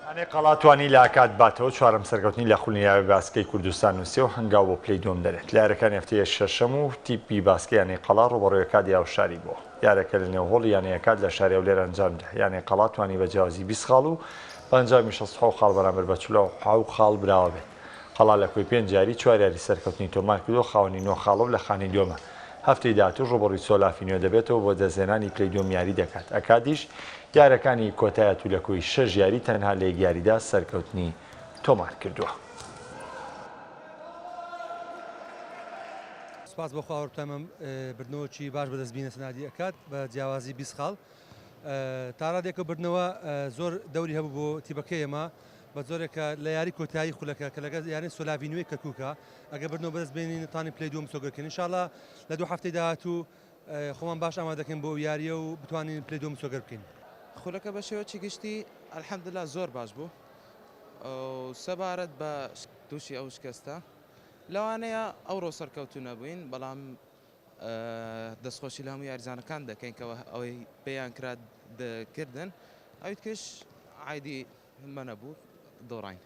ئەنێ قەڵاتوانی لە ئاکات باتەوە چوارەم سەرکەوتنی لە خوڵنیاوی باسکەی کوردستان نووسێ و هەنگاو بۆ پلەی دووەم دەرێت لە یارەکانی هەفتەیە شەشەم و تیپی باسکەیانی قەڵا ڕوبەڕۆیەکات یاوشاری بووە یارەکە لە نێوهۆڵ یانەیەکات لە شاری هەولێر ئەنجامدا یانێ قەڵاتوانی بە جیاوازی 20 خاڵ و بەنجامی 60 خاڵ بەرامبەر بە 40 خاڵ براوە بێت قەڵا لە کۆی پێنج جاری چوار یاری سەرکەوتنی تۆمار کردو خاوەنی 9 خاڵە و لە خانی دووەمە هەفتەی داهاتوو ڕوبەڕووی سۆلافی نوێ دەبێتەوە بۆ دەزێنانی پلەی دووەم یاری دەکات ئەکادیش یارەکانی کۆتایەت و لە کۆی 6 یاری تەنها لە یەک یاریدا سەرکەوتنی تۆمار کردووە. سپاس بۆ خاوەڕتەمەم بردنەوەکی باش بەدەستبینە سنادی ئەکات بە جیاوازی 20 خاڵ تاڕادێکە بردنەوە زۆر دەوری هەبوو بۆ تیبەکەی ئێمە بە زۆرێکە لە یاری کۆتایی خولەکە کە لەگەڵ یاری سۆلاڤی نوێی کەرکووکە ئەگە بردنەوە بەدەست بێنین نتوانین پلەی دووەم سۆگەرکەین ئینشاڵڵا لە دوو هەفتەی داهاتوو خۆمان باش ئامادەکەین بۆ یاریە و بتوانین پلەی دووەم سۆگەر بکەین. خولەکە بە شێوەیەکی گشتی ئەلحەمدولیلا زۆر باش بوو سەبارەت بە تووشی ئەو شکەستە لەوانەیە ئەوڕۆ سەرکەوتو نەبووین بەڵام دەستخۆشی لە هەموو یاریزانەکان دەکەین کەەوە ئەوەی پێیان کرا دەکردن ئەویت کەش عایدی هەمە نەبوو دۆڕین.